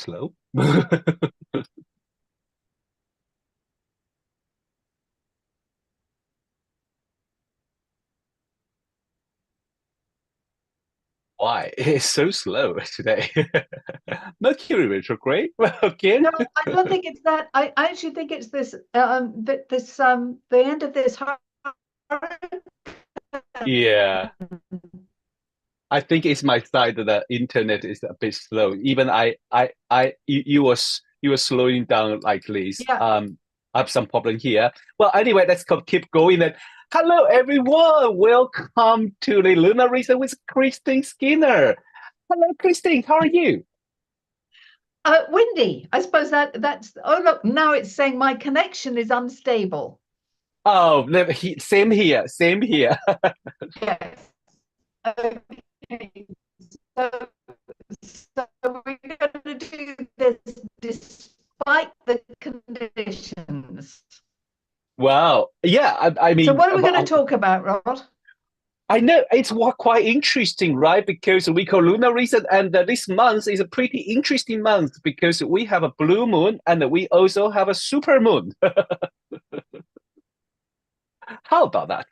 slow. Why? It's so slow today. Mercury retrograde again? No, I don't think it's that. I actually think it's this the end of this hurricane. Yeah. I think it's my side that the internet is a bit slow. Even you were slowing down like this. Yeah. I have some problem here. Well, anyway, let's keep going. And hello, everyone. Welcome to the Lunar Reason with Christine Skinner. Hello, Christine. How are you? Windy. I suppose that's. Oh look, now it's saying my connection is unstable. Oh, same here. Same here. Yes. Okay. So, so we're going to do this despite the conditions. Wow. Yeah. I So mean, what are we going to talk about, Rod? I know it's quite interesting, right? Because we call lunar reset, and this month is a pretty interesting month because we have a blue moon and we also have a super moon. How about that?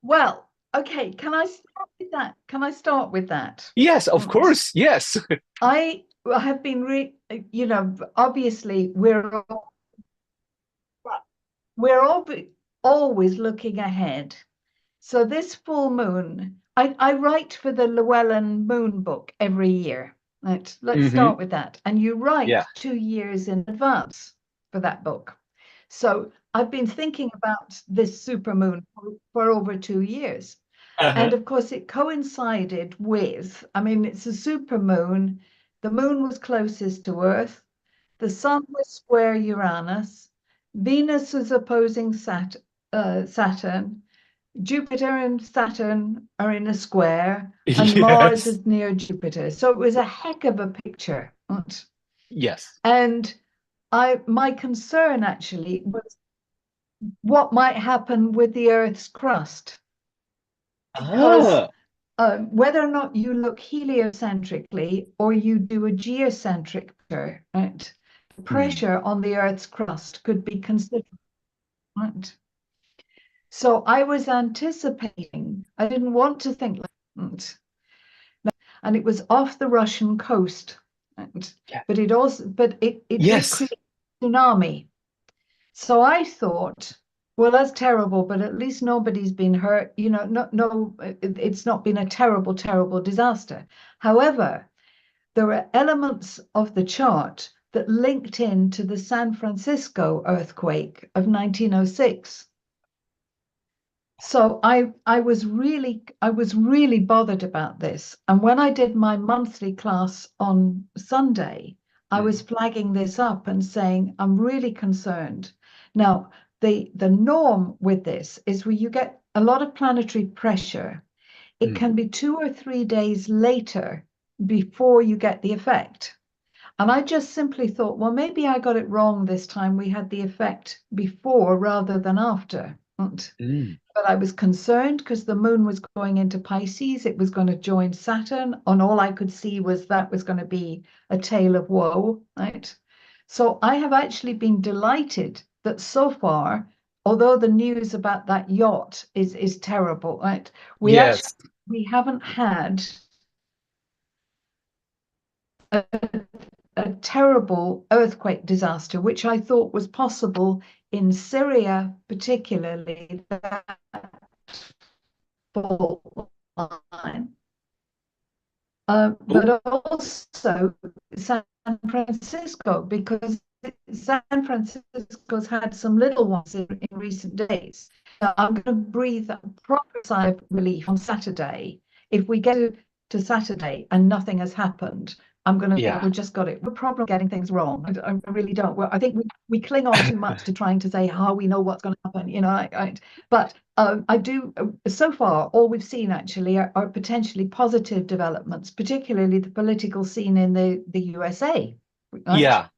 Well, okay, can I start with that? Can I start with that? Yes, of Mm. course. Yes. I have been obviously we're always looking ahead. So this full moon, I write for the Llewellyn Moon book every year. Right, let's Hmm. start with that. And you write Yeah. 2 years in advance for that book. So I've been thinking about this supermoon for over 2 years. And Uh-huh. of course, it coincided with, I mean, it's a supermoon. The moon was closest to Earth. The sun was square Uranus. Venus was opposing Saturn. Jupiter and Saturn are in a square, and Mars Yes. is near Jupiter. So it was a heck of a picture. Yes. And my concern actually was what might happen with the Earth's crust, because Ah. whether or not you look heliocentrically or you do a geocentric picture, right, the Mm. pressure on the Earth's crust could be considerable. Right? So I was anticipating, I didn't want to think like that. And it was off the Russian coast. And, Yeah. but it did Yes. create a tsunami. So I thought, well, that's terrible, but at least nobody's been hurt. It's not been a terrible, terrible disaster. However, there were elements of the chart that linked into the San Francisco earthquake of 1906. So I was really bothered about this. And when I did my monthly class on Sunday, I was Mm. flagging this up and saying, I'm really concerned. Now, the norm with this is where you get a lot of planetary pressure. It Mm. can be 2 or 3 days later before you get the effect. And I just simply thought, well, maybe I got it wrong this time. We had the effect before rather than after. Mm. But I was concerned because the moon was going into Pisces. It was going to join Saturn. And all I could see was that was going to be a tale of woe, right? So I have actually been delighted that so far, although the news about that yacht is terrible, right? We actually Yes. we haven't had a, a terrible earthquake disaster, which I thought was possible in Syria, particularly that fault line. Oh, But also San Francisco, because San Francisco's had some little ones in recent days. I'm going to breathe a proper sigh of relief on Saturday. If we get to Saturday and nothing has happened, I'm going to think yeah. we've just got it. We're problem getting things wrong. I really don't. Well, I think we cling on too much to trying to say how we know what's going to happen. But I do, so far, all we've seen actually are potentially positive developments, particularly the political scene in the USA, right? Yeah.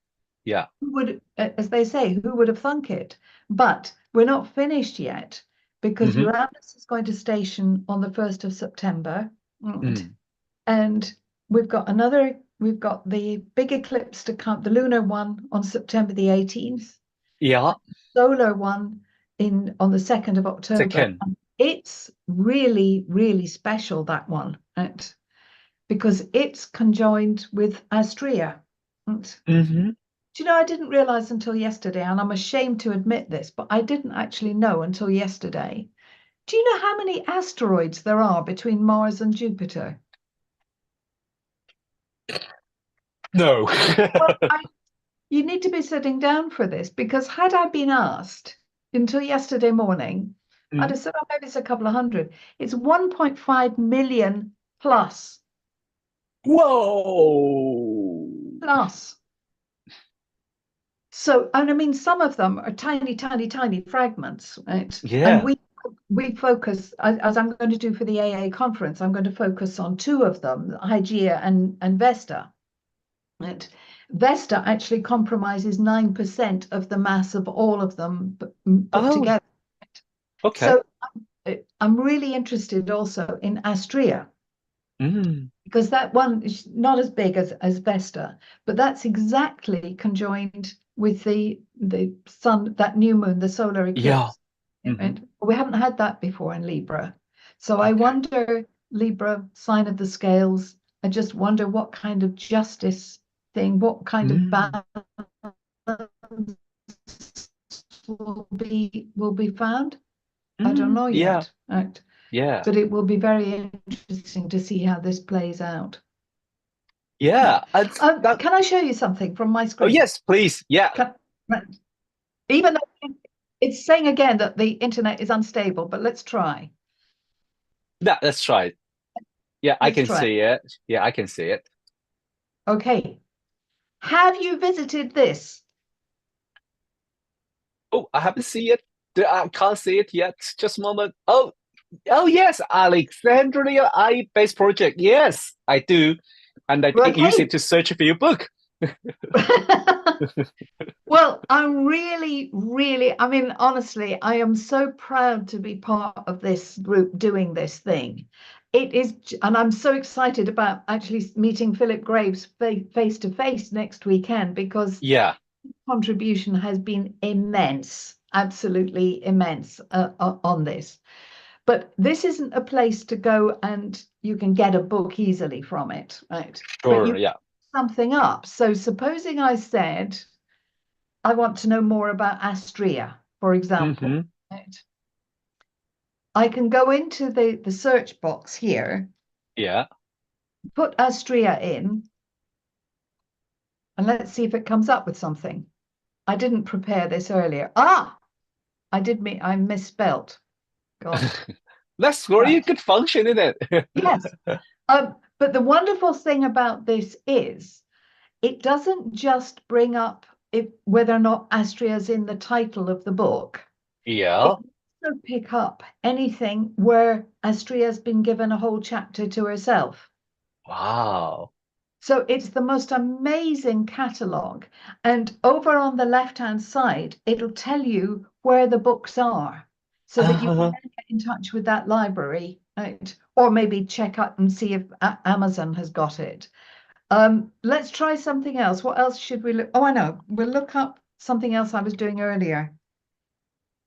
Yeah. Who would, as they say, who would have thunk it? But we're not finished yet because Hmm. Uranus is going to station on the 1st of September. Right? Mm. And we've got the big eclipse to come, the lunar one on September the 18th, Yeah. solar one on the 2nd of October. Second. And it's really, really special, that one, right? Because it's conjoined with Astrea. Right? Mm-hmm. Do you know, I didn't realize until yesterday, and I'm ashamed to admit this, but I didn't actually know until yesterday. Do you know how many asteroids there are between Mars and Jupiter? No. Well, you need to be sitting down for this, because had I been asked until yesterday morning, I'd Mm. have said, oh, maybe it's a couple of hundred. It's 1.5 million plus. Whoa. Plus. So, and I mean, some of them are tiny, tiny, tiny fragments, right? And Yeah. we focus, as I'm going to do for the AA conference, I'm going to focus on two of them, Hygeia and Vesta. Right? Vesta actually compromises 9% of the mass of all of them put Oh, together. okay. So I'm really interested also in Astrea, Mm. because that one is not as big as Vesta, but that's exactly conjoined with the sun, that new moon, the solar Yeah. eclipse. Mm-hmm. And we haven't had that before in Libra. So I Okay. wonder, Libra, sign of the scales, I just wonder what kind of justice thing, what kind of Mm. balance will be found. I don't Mm. know Yeah. yet, right? Yeah. But it will be very interesting to see how this plays out. Yeah. Right. That. Can I show you something from my Oh, screen? yes, please. Yeah. Right. Even though it's saying again that the internet is unstable, but let's try. Yeah, let's try it. Yeah, I Let's can try. see it. Yeah, I can see it. Okay. Have you visited this? Oh, I haven't seen it. I can't see it yet. Just a moment. Oh, oh yes, Alexandria I-based project. Yes, I do. And I did use it Okay. to search for your book. Well, I'm really, really, I mean, honestly, I am so proud to be part of this group doing this thing. It is, and I'm so excited about actually meeting Philip Graves face to face next weekend, because Yeah, contribution has been immense, absolutely immense on this. But this isn't a place to go and you can get a book easily from it, right? But you sure. Yeah. something up. So supposing I said, I want to know more about Astrea, for example, Mm-hmm. right? I can go into the search box here, Yeah. put Astrea in, and let's see if it comes up with something. I didn't prepare this earlier. I misspelt. God. That's very Right. good function, isn't it? Yes. But the wonderful thing about this is it doesn't just bring up whether or not Astrea is in the title of the book. It Yeah. also pick up anything where Astrea has been given a whole chapter to herself. Wow. So it's the most amazing catalogue. And over on the left-hand side, it'll tell you where the books are, so that you can Uh-huh. then get in touch with that library, right? Or maybe check out and see if Amazon has got it. Let's try something else. What else should we look? Oh, I know. We'll look up something else I was doing earlier.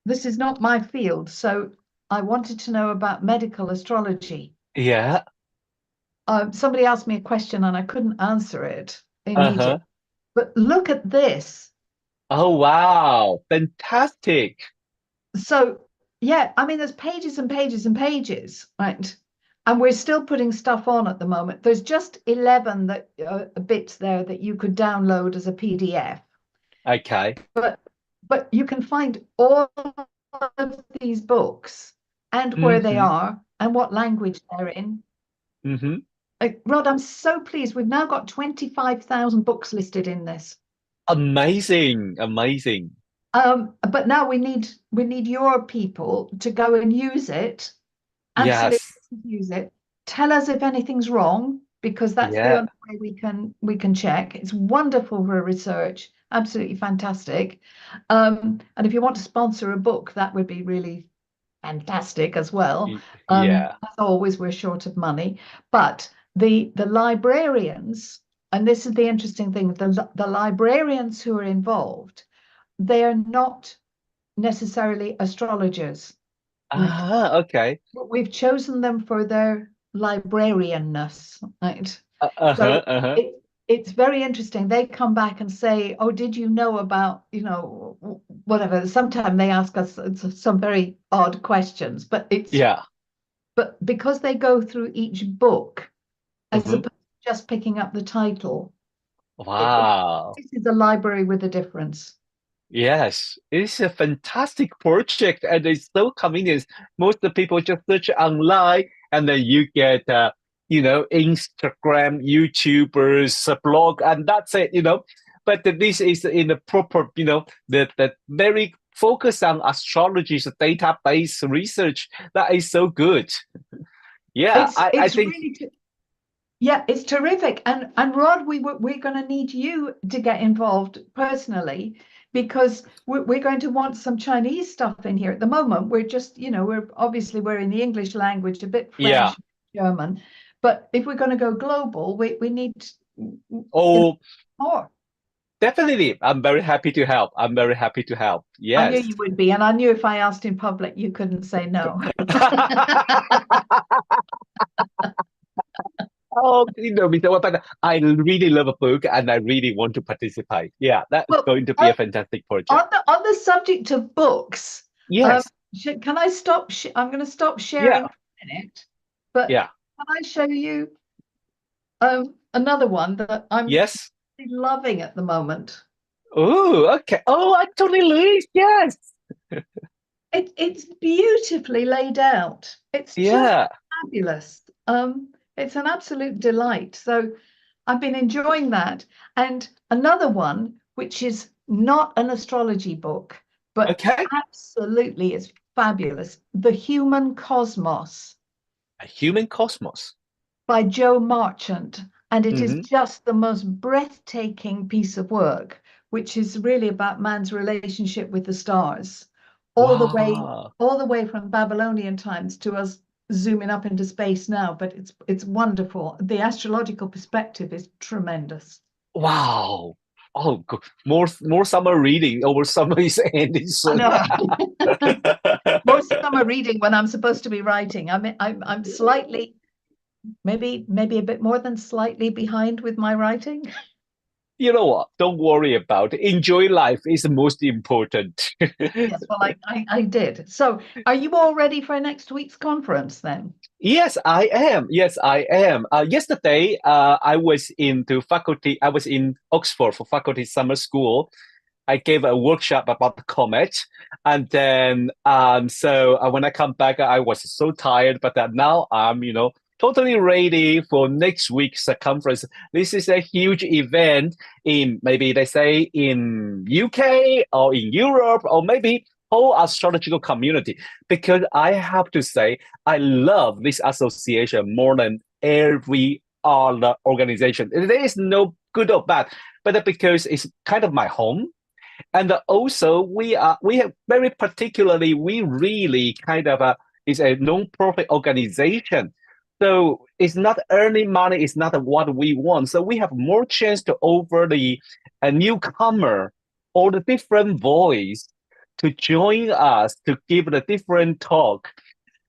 This is not my field, so I wanted to know about medical astrology. Yeah. Somebody asked me a question and I couldn't answer it Uh-huh. immediately. But look at this. Oh, wow. Fantastic. So, yeah, I mean, there's pages and pages and pages, right? And we're still putting stuff on at the moment. There's just 11 bits there that you could download as a PDF. Okay. But you can find all of these books and where they Mm-hmm. are and what language they're in. Mm-hmm. Rod, I'm so pleased. We've now got 25,000 books listed in this. Amazing. Amazing. But now we need your people to go and use it, absolutely Yes. use it. Tell us if anything's wrong, because that's the Yeah. only way we can check. It's wonderful for research, absolutely fantastic. And if you want to sponsor a book, that would be really fantastic as well. Yeah. As always, we're short of money, but The librarians, and this is the interesting thing, the librarians who are involved, they are not necessarily astrologers. Right? Ah, okay. We've chosen them for their librarianness, right? Uh-huh, So uh-huh. it's very interesting. They come back and say, "Oh, did you know about, whatever?" Sometimes they ask us some very odd questions, Yeah. but because they go through each book as Hmm. opposed to just picking up the title, Wow. this is a library with a difference. Yes, it's a fantastic project and it's so convenient. Most of the people just search online and then you get, Instagram, YouTubers, a blog, and that's it. But this is in a proper, the very focus on astrology's database research. That is so good. Yeah, I It's think, really Yeah, it's terrific. And Rod, we're going to need you to get involved personally because we're going to want some Chinese stuff in here. At the moment, we're just, we're in the English language, a bit yeah. French, German. But if we're going to go global, we need, Oh, more. definitely. I'm very happy to help. I'm very happy to help. I knew Yes. you would be, and I knew if I asked in public, you couldn't say no. Oh, Mr. Webb, but I really love a book and I really want to participate. Yeah, that's Well, going to be a fantastic project. on the subject of books, um, Yes. can I stop? I'm going to stop sharing Yeah. for a minute, but Yeah. can I show you another one that I'm Yes. loving at the moment? Oh, okay. Oh, Anthony Louis. Yes. It's beautifully laid out. It's just Yeah. fabulous. It's an absolute delight. So I've been enjoying that. And another one, which is not an astrology book, but Okay. absolutely is fabulous. The Human Cosmos A human cosmos. by Joe Marchant. And it is Hmm. just the most breathtaking piece of work, which is really about man's relationship with the stars, all the way, Wow. all the way from Babylonian times to us zooming up into space now. But it's wonderful. The astrological perspective is tremendous. Wow. Oh, more summer reading over summer is ending I soon. know. Most summer reading when I'm supposed to be writing. I'm slightly, maybe a bit more than slightly behind with my writing. You know what? Don't worry about it. Enjoy life is the most important. Yes, well, I did. So, are you all ready for next week's conference then? Yes, I am. Yes, I am. Yesterday, I was into faculty. I was in Oxford for faculty summer school. I gave a workshop about the comet, and then when I come back, I was so tired. But now I'm, totally ready for next week's conference. This is a huge event in maybe they say in UK or in Europe or maybe whole astrological community. Because I have to say, I love this association more than every other organization. There is no good or bad, but because it's kind of my home and also we have very particularly we really kind of is a non-profit organization. So it's not earning money, it's not what we want. So we have more chance to offer the a newcomer or the different voice to join us to give the different talk.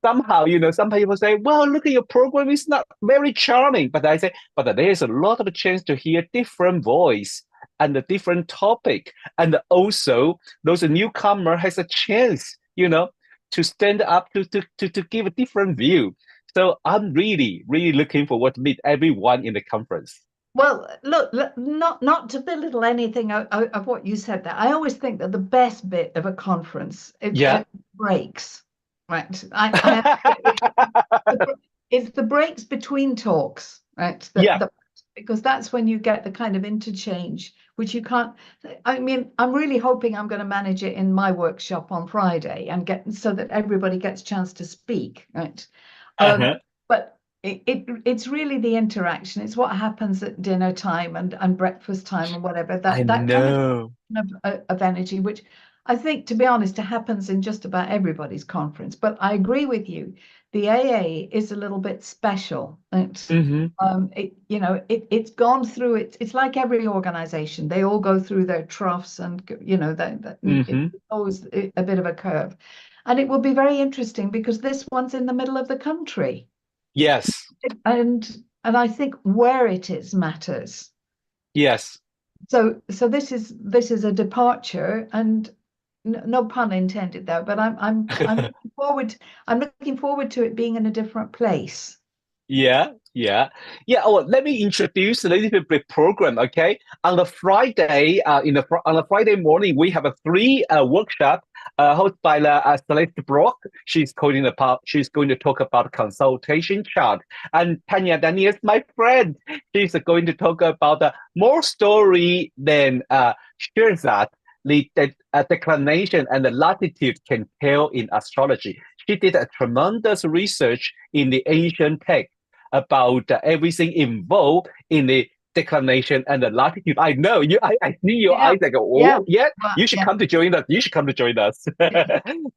Somehow, some people say, well, look at your program, it's not very charming. But I say, but there's a lot of chance to hear different voice and a different topic. And also those newcomer has a chance, to stand up to give a different view. So I'm really, really looking forward to meet everyone in the conference. Well, look, not to belittle anything of what you said there. I always think that the best bit of a conference Yeah. breaks, right? I have to say, it's the breaks between talks, right? Yeah. Because that's when you get the kind of interchange, which you can't. I mean, I'm really hoping I'm going to manage it in my workshop on Friday and get so that everybody gets a chance to speak, right? Uh-huh. But it's really the interaction. It's what happens at dinner time and breakfast time and whatever I that kind know. of energy, which I think, to be honest, it happens in just about everybody's conference. But I agree with you. The AA is a little bit special. Mm-hmm. It's gone through it. It's like every organization. They all go through their troughs, and it's Mm-hmm. always a bit of a curve. And it will be very interesting because this one's in the middle of the country, Yes. and I think where it is matters. Yes. So this is a departure, and no pun intended there, but I'm looking forward. I'm looking forward to it being in a different place. Yeah, yeah, yeah. Oh, let me introduce a little bit program. Okay, on the Friday, on the Friday morning, we have a three workshop hosted by Celeste Brock. She's going to talk about consultation chart, and Tanya Daniels, my friend, she's going to talk about more story than shares that the declination and the latitude can tell in astrology. She did a tremendous research in the ancient text about everything involved in the declination and the latitude. I know you. I see your Yeah, eyes. I go, yeah, oh yeah, well, you should yeah. come to join us. You should come to join us.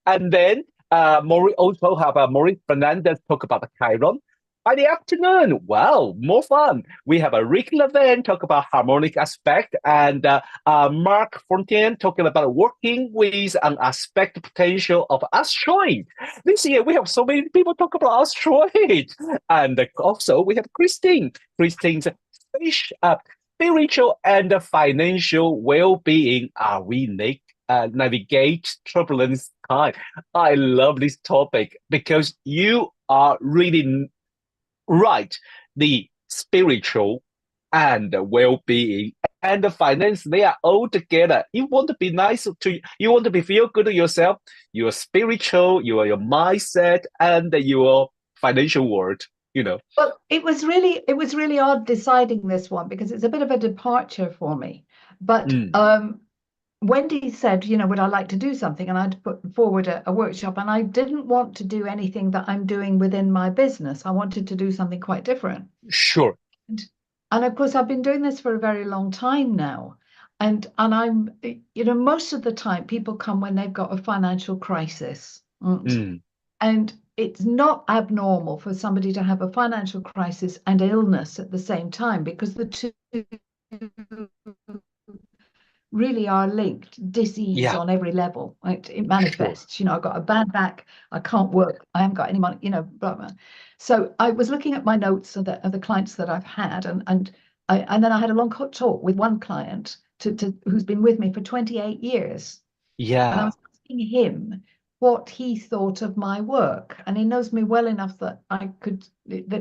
And then Maurice also have Maurice Fernandez talk about the Chiron. By the afternoon, wow, more fun. We have a Rick Levin talk about harmonic aspect, and Mark Fontaine talking about working with an aspect potential of asteroid. This year we have so many people talk about asteroid, and also we have Christine. Christine's spiritual and financial well-being. Are we navigate turbulence time? I love this topic because you are really right. The spiritual and the well-being and the finance, they are all together. You want to be nice to you want to be feel good to yourself, your spiritual, your mindset, and your financial world, you know. Well, it was really odd deciding this one because it's a bit of a departure for me. But Mm, Wendy said, would I like to do something? And I'd put forward a workshop, and I didn't want to do anything that I'm doing within my business. I wanted to do something quite different. sure. And, and of course, I've been doing this for a very long time now. And most of the time people come when they've got a financial crisis. Mm, And it's not abnormal for somebody to have a financial crisis and illness at the same time because the two really are linked. Disease yeah, on every level, right? It sure. manifests. I've got a bad back, I can't work, I haven't got any money, blah, blah. So I was looking at my notes of the clients that I've had, and then I had a long talk with one client who's been with me for 28 years. And I Yeah. was asking him what he thought of my work, and he knows me well enough that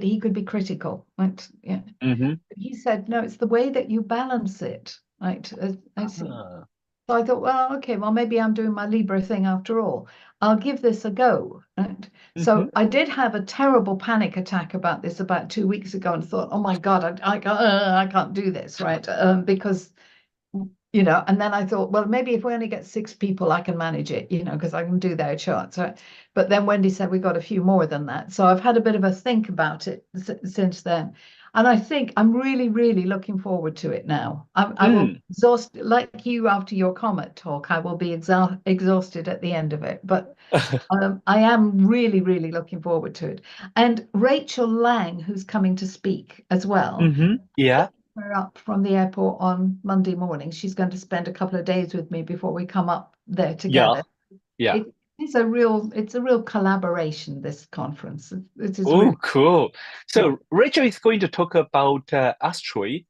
he could be critical. Right? Yeah. Mm-hmm. He said, no, it's the way that you balance it. Right. I see. Ah, So I thought, well, okay, well, maybe I'm doing my Libra thing after all. I'll give this a go. Right? mm-hmm. So I did have a terrible panic attack about this about 2 weeks ago and thought, oh my God, I can't do this, right? Because and then I thought, well, maybe if we only get 6 people, I can manage it, because I can do their charts. Right? But then Wendy said we got a few more than that. So I've had a bit of a think about it since then. And I think I'm really, really looking forward to it now. I will be Mm. exhausted, like you after your comet talk, I will be exhausted at the end of it. But I am really, really looking forward to it. And Rachel Lang, who's coming to speak as well, Mm-hmm. Yeah, her up from the airport on Monday morning. She's going to spend a couple of days with me before we come up there yeah, together. yeah. It's a real collaboration, this conference. It is Oh, really, cool. yeah. So Rachel is going to talk about asteroid,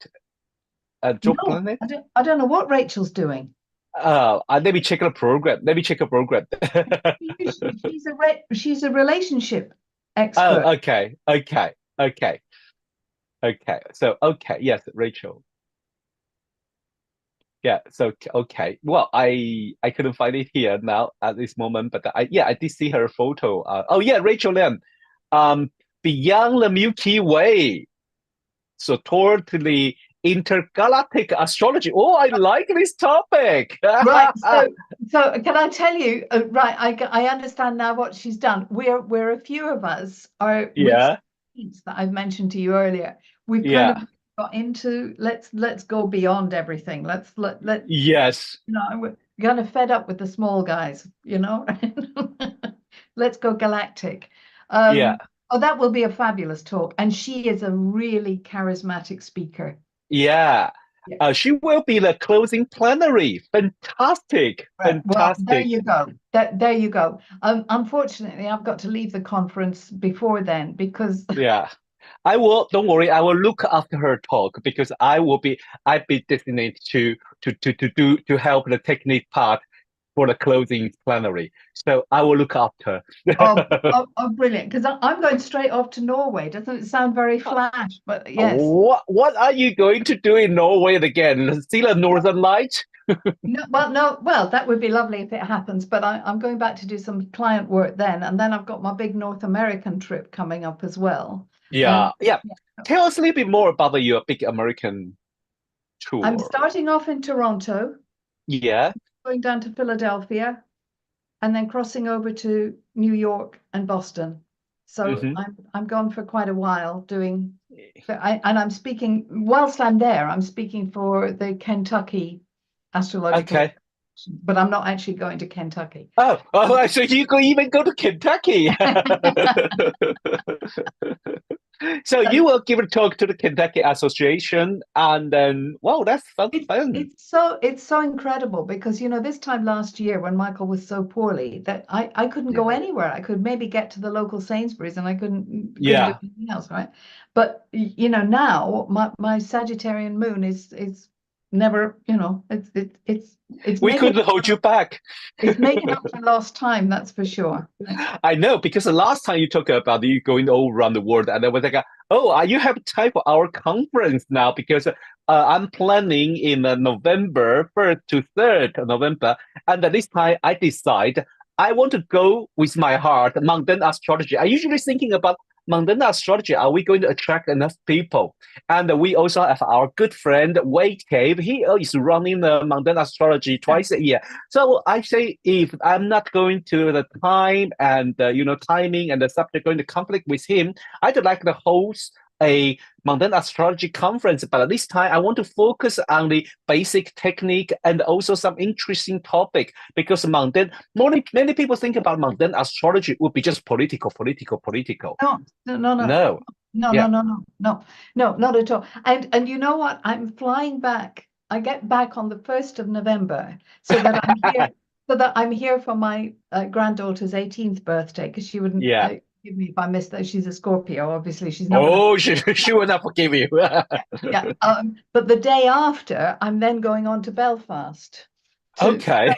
dwarf No, planet. I don't know what Rachel's doing. Let me check the program. Let me check a program. She's a relationship expert. Oh, okay, okay, okay, okay. So, okay, yes, Rachel. Yeah. So, okay. Well, I couldn't find it here now at this moment, but I did see her photo. Oh yeah, Rachel Lim. Um, Beyond the Milky Way. So totally intergalactic astrology. Oh, I like this topic. Right. So can I tell you? Right. I understand now what she's done. We're a few of us are with Yeah, teams that I've mentioned to you earlier. We've kind of yeah, got into let's go beyond everything. Let's let yes. kind of fed up with the small guys, you know. Let's go galactic. Yeah. Um, oh, that will be a fabulous talk. And she is a really charismatic speaker. Yeah. Yeah. She will be the closing plenary. Fantastic. Right. Well, there Fantastic. you go. There you go. Unfortunately, I've got to leave the conference before then because Yeah. Don't worry, I will look after her talk because I'll be designated to help the technique part for the closing plenary. So I will look after. brilliant. Because I'm going straight off to Norway. Doesn't it sound very flash? But yes. What are you going to do in Norway again? See the Northern Light? No, well, that would be lovely if it happens, but I'm going back to do some client work then, and then I've got my big North American trip coming up as well. Yeah, And yeah. yeah, Tell us a little bit more about your big American I'm tour. starting off in Toronto, Yeah. going down to Philadelphia, and then crossing over to New York and Boston. So Hmm. I'm gone for quite a while doing, and I'm speaking whilst I'm there. I'm speaking for the Kentucky Astrological, Okay. but I'm not actually going to Kentucky. So you could even go to Kentucky. So you will give a talk to the Kentucky Association, and then, wow, that's fun. It's so incredible because this time last year when Michael was so poorly that I couldn't go Yeah. anywhere. I could maybe get to the local Sainsbury's and I couldn't do Yeah. anything else, right? But now my Sagittarian moon is never, it's We making couldn't hold you back. it's making up for lost time, that's for sure. Right? I know because the last time you talked about you going all around the world, and I was like, "Oh, you have time for our conference now?" Because I'm planning in November 1st to 3rd November, and this time I decide I want to go with my heart, mundane astrology. I usually thinking about mundane astrology. Are we going to attract enough people? And we also have our good friend Wade Cave. He is running the mundane astrology twice a year. So I say if I'm not going to the time and timing and the subject going to conflict with him, I'd like to host a mundane astrology conference, but at this time I want to focus on the basic technique and also some interesting topic because many people think about mundane astrology would be just political, political, political. No, no, no, no. No, No, no, yeah, no, no, no, no, not at all. And you know what? I'm flying back. I get back on the 1st of November so that I'm here for my granddaughter's 18th birthday because she wouldn't yeah. give me if I missed that. She's a Scorpio, obviously. She's not going to. Oh, she will not forgive you. Yeah. But the day after, I'm then going on to Belfast to Okay.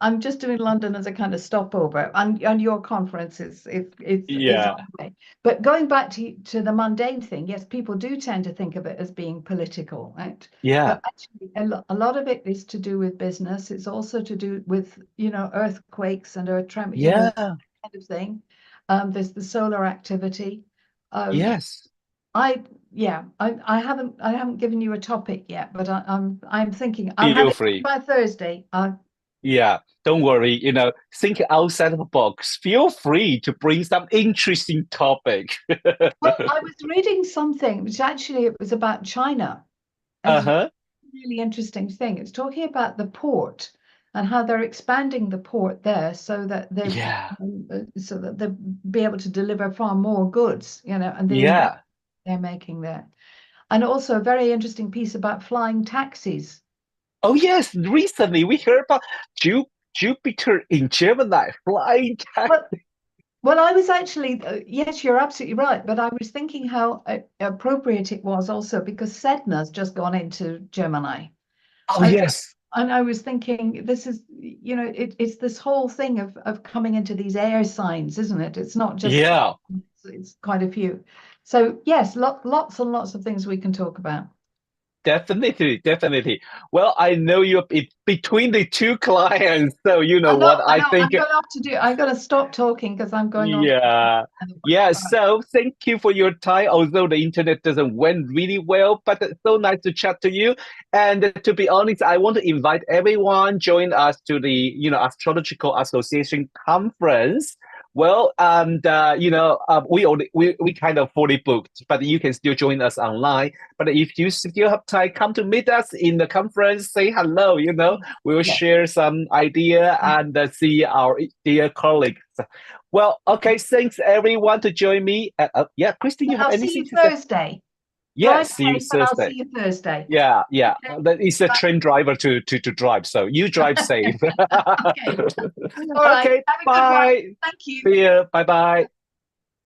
I'm just doing London as a kind of stopover, and your conference is on Yeah. the way. But going back to the mundane thing, yes, people do tend to think of it as being political, right? Yeah. But actually, a lot of it is to do with business. It's also to do with earthquakes and earth tremor, Yeah. kind of thing. There's the solar activity. Um, Yes. I yeah, I haven't given you a topic yet, but I'm thinking I'll have Feel it free. by Thursday. Yeah. Don't worry. Think outside of the box. Feel free to bring some interesting topic. Well, I was reading something which actually it was about China. It was a Uh-huh. really interesting thing. It's talking about the port and how they're expanding the port there Yeah. so that they'll be able to deliver far more goods, and the investment Yeah. they're making there. And also a very interesting piece about flying taxis. Oh yes. Recently we heard about Jupiter in Gemini flying cat. Well, Well, I was actually, yes, you're absolutely right. But I was thinking how appropriate it was also because Sedna's just gone into Gemini. Oh And, yes. and I was thinking, this is, it's this whole thing of coming into these air signs, isn't it? It's not just, Yeah. it's quite a few. So, yes, lots and lots of things we can talk about. Definitely, definitely. Well, I know you're between the two clients, so you know I know, what I I know, think. I'm going to stop talking because I'm going on to Yeah. another one. Yeah. All right. So thank you for your time. Although the internet doesn't went really well, but it's so nice to chat to you. And to be honest, I want to invite everyone join us to the Astrological Association conference. Well, and we kind of fully booked, but you can still join us online. But if you still have time, come to meet us in the conference, say hello. We will Yes. share some idea and see our dear colleagues. Well, okay, thanks everyone to join me. Yeah, Christine, you have I'll see you anything to say? Thursday. Drive Yes, see you safe, and I'll Thursday. see you Thursday. Yeah, yeah. Okay. That is a Bye. train driver to drive, so you drive safe. Okay. All right. Okay, Have a good one. bye. Thank you. See you. Bye bye.